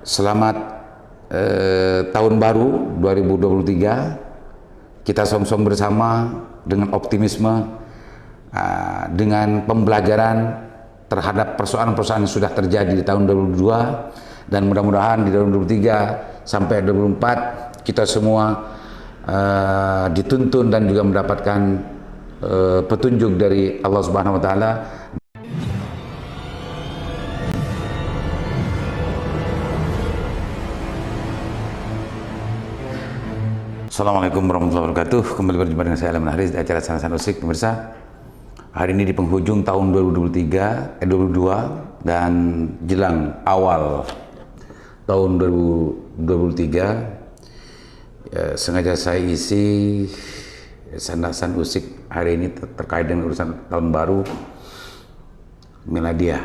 Selamat tahun baru 2023. Kita song-song bersama dengan optimisme, dengan pembelajaran terhadap persoalan-persoalan yang sudah terjadi di tahun 2022, dan mudah-mudahan di tahun 2023 sampai 2024 kita semua dituntun dan juga mendapatkan petunjuk dari Allah Subhanahu wa taala. Assalamualaikum warahmatullahi wabarakatuh. Kembali berjumpa dengan saya Alam Haris di acara Sana-Sana Usik. Pemirsa, hari ini di penghujung tahun 2022 dan jelang awal tahun 2023, sengaja saya isi Sana-Sana Usik hari ini terkait dengan urusan tahun baru Miladiah.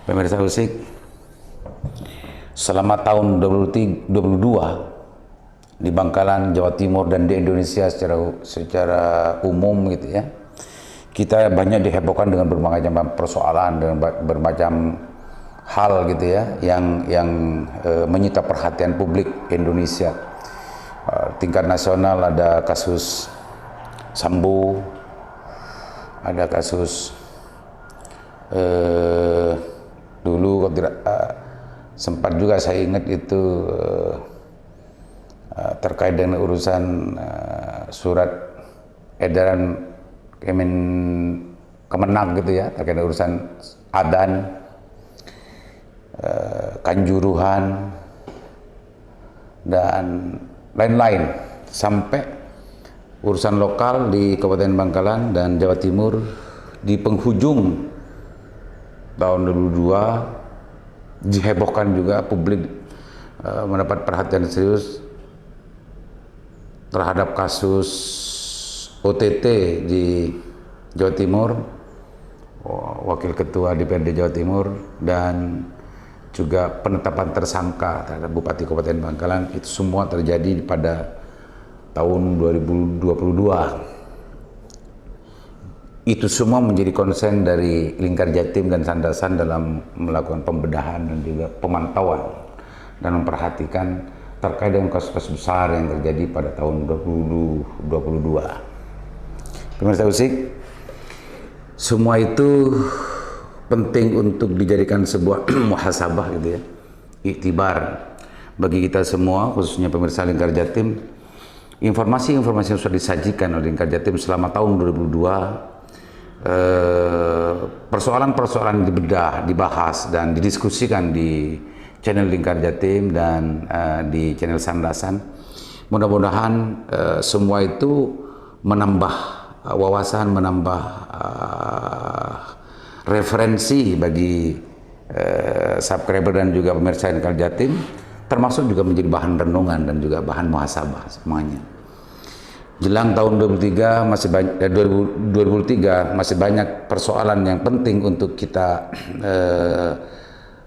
Pemirsa Usik, selama tahun 2022 di Bangkalan, Jawa Timur, dan di Indonesia secara umum gitu ya, kita banyak dihebohkan dengan berbagai macam persoalan, dengan bermacam hal gitu ya, yang menyita perhatian publik Indonesia. Tingkat nasional ada kasus Sambo, ada kasus dulu kalau tidak sempat juga saya ingat itu terkait dengan urusan surat edaran Kemenag gitu ya, terkait dengan urusan Adan, Kanjuruhan, dan lain-lain, sampai urusan lokal di Kabupaten Bangkalan dan Jawa Timur di penghujung tahun 2022 dihebohkan juga, publik mendapat perhatian serius terhadap kasus OTT di Jawa Timur, Wakil Ketua DPRD Jawa Timur, dan juga penetapan tersangka terhadap Bupati Kabupaten Bangkalan. Itu semua terjadi pada tahun 2022. Itu semua menjadi konsen dari Lingkar Jatim dan Sandasan dalam melakukan pembedahan dan juga pemantauan dan memperhatikan terkait dengan kasus-kasus besar yang terjadi pada tahun 2022. Pemirsa Usik, semua itu penting untuk dijadikan sebuah muhasabah gitu ya, iktibar bagi kita semua, khususnya pemirsa Lingkar Jatim. Informasi-informasi yang sudah disajikan oleh Lingkar Jatim selama tahun 2022, persoalan-persoalan dibedah, dibahas, dan didiskusikan di channel Lingkar Jatim dan di channel Sandasan. Mudah-mudahan semua itu menambah wawasan, menambah referensi bagi subscriber dan juga pemirsa Lingkar Jatim, termasuk juga menjadi bahan renungan dan juga bahan muhasabah semuanya. Jelang tahun 2023 masih banyak persoalan yang penting untuk kita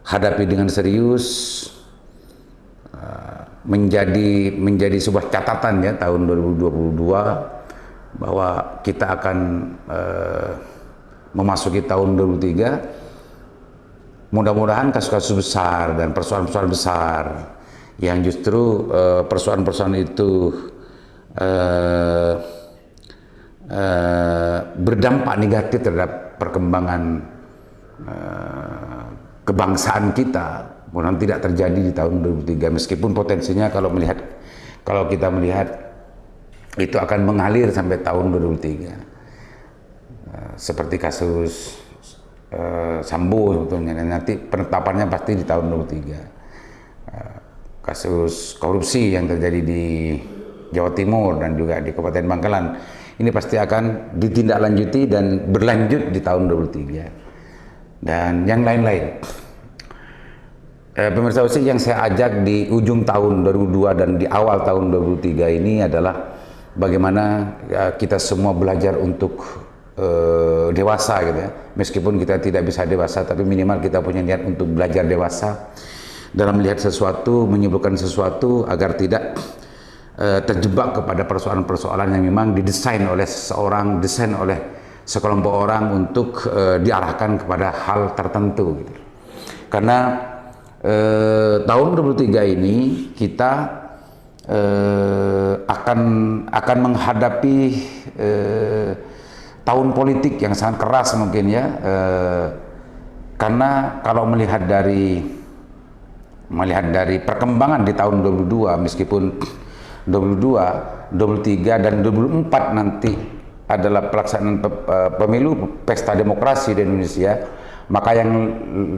hadapi dengan serius, menjadi sebuah catatan ya tahun 2022 bahwa kita akan memasuki tahun 2023. Mudah-mudahan kasus-kasus besar dan persoalan-persoalan besar yang justru persoalan-persoalan itu berdampak negatif terhadap perkembangan kebangsaan kita, mudah-mudahan tidak terjadi di tahun 2023, meskipun potensinya kalau kita melihat itu akan mengalir sampai tahun 2023, seperti kasus Sambo sebetulnya, dan nanti penetapannya pasti di tahun 2023. Kasus korupsi yang terjadi di Jawa Timur dan juga di Kabupaten Bangkalan ini pasti akan ditindaklanjuti dan berlanjut di tahun 2023 dan yang lain-lain. Pemirsa Usik, yang saya ajak di ujung tahun 2022 dan di awal tahun 2023 ini adalah bagaimana kita semua belajar untuk dewasa gitu ya. Meskipun kita tidak bisa dewasa, tapi minimal kita punya niat untuk belajar dewasa dalam melihat sesuatu, menyimpulkan sesuatu, agar tidak terjebak kepada persoalan-persoalan yang memang didesain oleh seseorang, desain oleh sekelompok orang untuk diarahkan kepada hal tertentu gitu. Karena tahun 2023 ini kita akan menghadapi tahun politik yang sangat keras mungkin ya, karena kalau melihat dari perkembangan di tahun 2022, meskipun 22, 23 dan 24 nanti adalah pelaksanaan pemilu pesta demokrasi di Indonesia, maka yang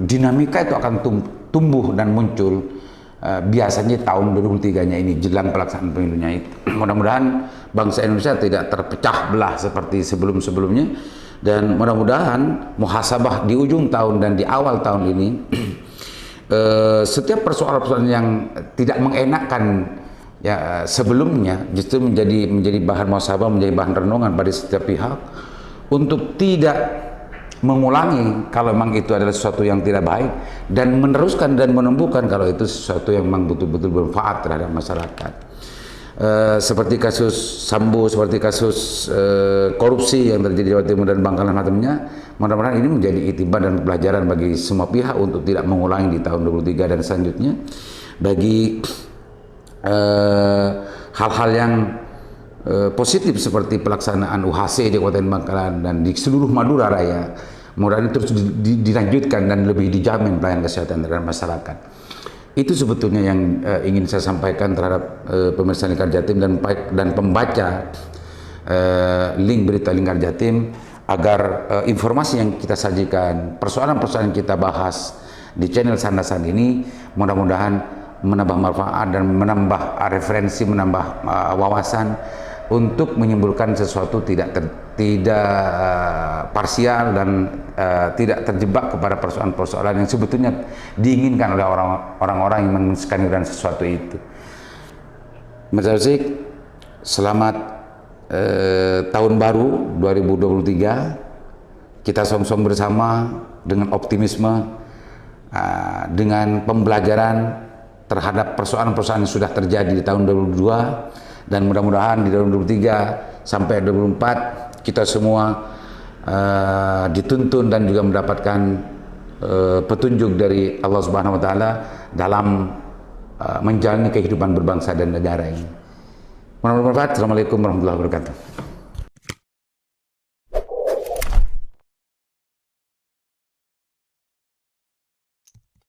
dinamika itu akan tumbuh dan muncul biasanya tahun 2023-nya ini, jelang pelaksanaan pemilunya itu. Mudah-mudahan bangsa Indonesia tidak terpecah belah seperti sebelum-sebelumnya, dan mudah-mudahan muhasabah di ujung tahun dan di awal tahun ini setiap persoalan-persoalan yang tidak mengenakan ya sebelumnya justru menjadi bahan muhasabah, menjadi bahan renungan pada setiap pihak untuk tidak mengulangi kalau memang itu adalah sesuatu yang tidak baik, dan meneruskan dan menumbuhkan kalau itu sesuatu yang memang betul-betul bermanfaat terhadap masyarakat. Seperti kasus Sambo, seperti kasus korupsi yang terjadi di Jawa Timur dan Bangkalan macamnya, mudah-mudahan ini menjadi itibar dan pelajaran bagi semua pihak untuk tidak mengulangi di tahun 2023 dan selanjutnya. Bagi hal-hal yang positif seperti pelaksanaan UHC di Kabupaten Bangkalan dan di seluruh Madura Raya, mudah-mudahan terus dilanjutkan dan lebih dijamin pelayanan kesehatan terhadap masyarakat. Itu sebetulnya yang ingin saya sampaikan terhadap pemirsa Lingkar Jatim dan pembaca link berita Lingkar Jatim, agar informasi yang kita sajikan, persoalan-persoalan yang kita bahas di channel Sandasan ini mudah-mudahan menambah manfaat dan menambah referensi, menambah wawasan untuk menyimpulkan sesuatu tidak parsial dan tidak terjebak kepada persoalan-persoalan yang sebetulnya diinginkan oleh orang-orang yang menginginkan sesuatu itu. Mas Arsik, selamat tahun baru 2023. Kita song-song bersama dengan optimisme, dengan pembelajaran terhadap persoalan-persoalan yang sudah terjadi di tahun 2022, dan mudah-mudahan di tahun 2023 sampai 2024 kita semua dituntun dan juga mendapatkan petunjuk dari Allah Subhanahu wa taala dalam menjalani kehidupan berbangsa dan negara ini. Mudah-mudahan bermanfaat. Assalamualaikum warahmatullahi wabarakatuh.